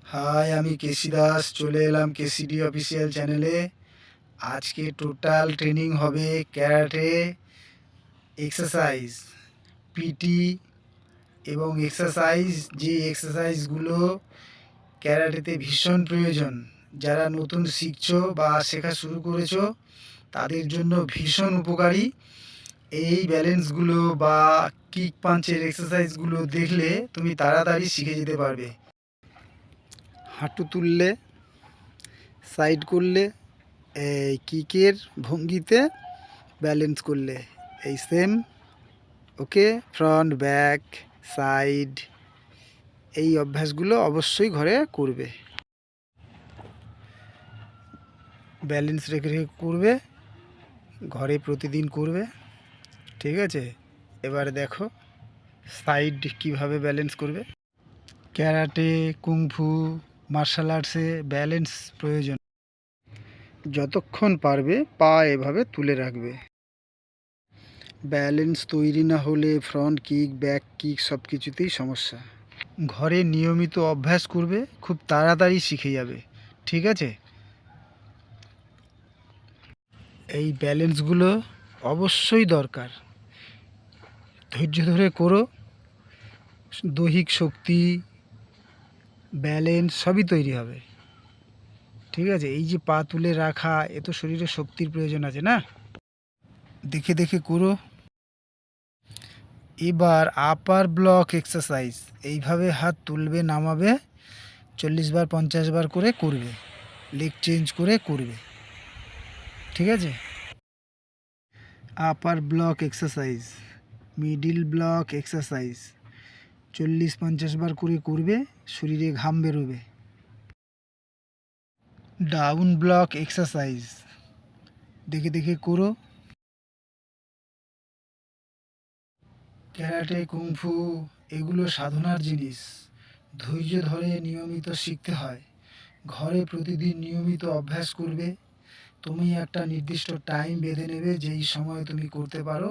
High, আমি কেসি দাস চলে এলাম কেসিডি অফিসিয়াল চ্যানেলে। আজকে টোটাল ট্রেনিং হবে ক্যারাটে এক্সারসাইজ, পিটি এবং এক্সারসাইজ। যে এক্সারসাইজগুলো ক্যারাটেতে ভীষণ প্রয়োজন, যারা নতুন শিখছো বা শেখা শুরু করেছো তাদের জন্য ভীষণ উপকারী। এই ব্যালেন্সগুলো বা কিক পাঞ্চের এক্সারসাইজগুলো দেখলে তুমি তাড়াতাড়ি শিখে যেতে পারবে। হাঁটু তুললে, সাইড করলে, এই কিকের ভঙ্গিতে ব্যালেন্স করলে, এই সেম। ওকে, ফ্রন্ট, ব্যাক, সাইড, এই অভ্যাসগুলো অবশ্যই ঘরে করবে। ব্যালেন্স রেখে রেখে করবে, ঘরে প্রতিদিন করবে। ঠিক আছে, এবার দেখো সাইড কিভাবে ব্যালেন্স করবে। ক্যারাটে, কুংফু, মার্শাল আর্টসে ব্যালেন্স প্রয়োজন। যতক্ষণ পারবে পা এভাবে তুলে রাখবে। ব্যালেন্স তৈরি না হলে ফ্রন্ট কিক, ব্যাক কিক সব কিছুতেই সমস্যা। ঘরে নিয়মিত অভ্যাস করবে, খুব তাড়াতাড়ি শিখে যাবে। ঠিক আছে, এই ব্যালেন্সগুলো অবশ্যই দরকার। ধৈর্য ধরে করো, দৈহিক শক্তি, ব্যালেন্স সবই তৈরি হবে। ঠিক আছে, এই যে পা তুলে রাখা, এ তো শরীরে শক্তির প্রয়োজন আছে না। দেখে দেখে করো। এবার আপার ব্লক এক্সারসাইজ, এইভাবে হাত তুলবে, নামাবে, 40 বার 50 বার করে করবে, লেগ চেঞ্জ করে করবে। ঠিক আছে, upper block exercise, middle block exercise 40-50 বার করে করবে, শরীরে ঘাম বেরোবে। ডাউন ব্লক এক্সারসাইজ দেখে দেখে করো। ক্যারাটে, কুংফু এগুলো সাধনার জিনিস, ধৈর্য ধরে নিয়মিত শিখতে হয়। ঘরে প্রতিদিন নিয়মিত অভ্যাস করবে। তুমি একটা নির্দিষ্ট টাইম বেঁধে নেবে, যেই সময় তুমি করতে পারো,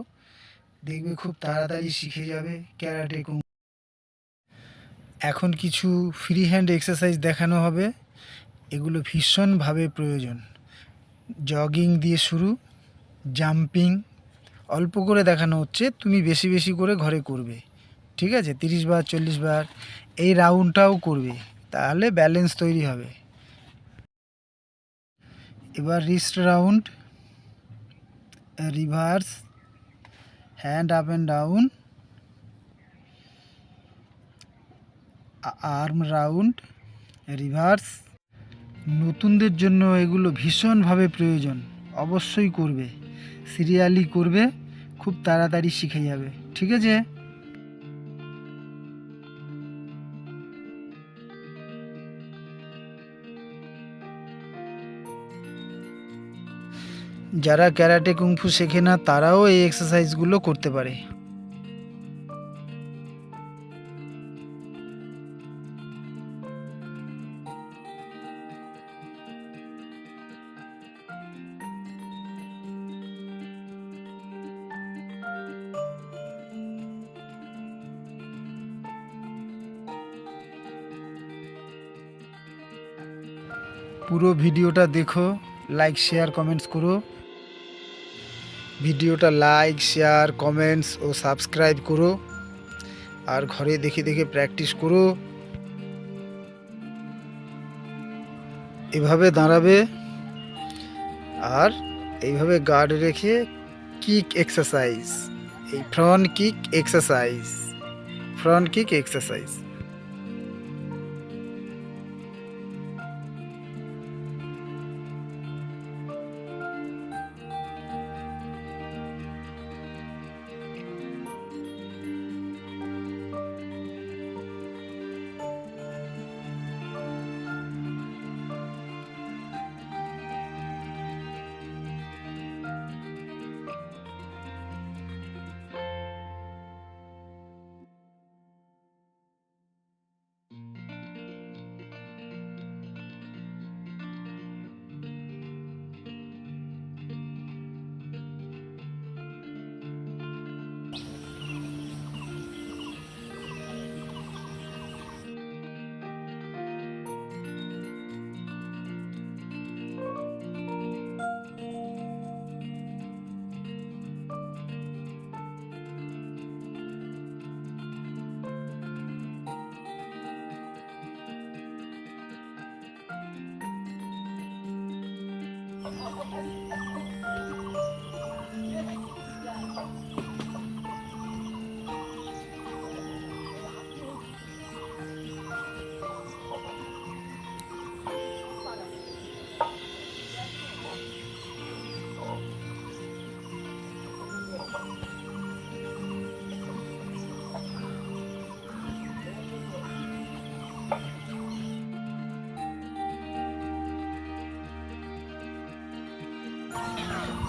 দেখবে খুব তাড়াতাড়ি শিখে যাবে ক্যারাটে, কুংফু। এখন কিছু ফ্রি হ্যান্ড এক্সারসাইজ দেখানো হবে, এগুলো ভীষণভাবে প্রয়োজন। জগিং দিয়ে শুরু, জাম্পিং অল্প করে দেখানো হচ্ছে, তুমি বেশি বেশি করে ঘরে করবে। ঠিক আছে, 30 বার 40 বার এই রাউন্ডটাও করবে, তাহলে ব্যালেন্স তৈরি হবে। এবার wrist round, reverse, hand up and down, arm round, reverse. নতুনদের জন্য এগুলো ভীষণভাবে প্রয়োজন, অবশ্যই করবে, সিরিয়ালি করবে, খুব তাড়াতাড়ি শিখে যাবে। ঠিক আছে, যারা ক্যারাটে কুংফু শেখে না তারাও এই এক্সারসাইজগুলো করতে পারে। পুরো ভিডিওটা দেখো, লাইক শেয়ার কমেন্টস করো। ভিডিওটা লাইক শেয়ার কমেন্টস ও সাবস্ক্রাইব করো, আর ঘরে দেখে দেখে প্র্যাকটিস করো। এভাবে দাঁড়াবে, আর এইভাবে গার্ড রেখে কিক এক্সারসাইজ, এই front kick exercise, front kick exercise.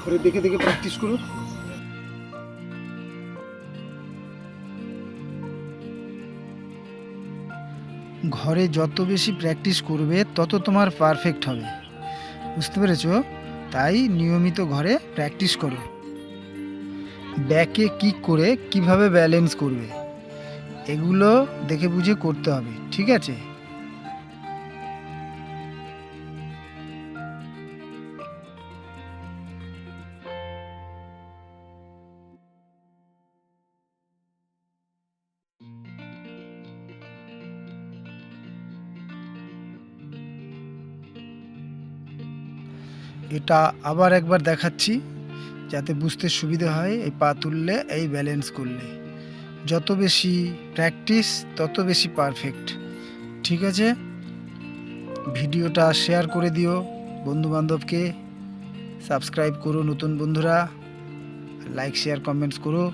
ঘরে দেখে দেখে প্র্যাকটিস করো। ঘরে যত বেশি প্র্যাকটিস করবে তত তোমার পারফেক্ট হবে, বুঝতে পেরেছো? তাই নিয়মিত ঘরে প্র্যাকটিস করো। ব্যাকে কিক করে কিভাবে ব্যালেন্স করবে এগুলো দেখে বুঝে করতে হবে, ঠিক আছে? এটা আবার একবার দেখাচ্ছি যাতে বুঝতে সুবিধা হয়। এই পা তুললে, এই ব্যালেন্স করলে, যত বেশি প্র্যাকটিস তত বেশি পারফেক্ট, ঠিক আছে? ভিডিওটা শেয়ার করে দিও বন্ধুবান্ধবকে, সাবস্ক্রাইব করো নতুন বন্ধুরা, লাইক শেয়ার কমেন্টস করো।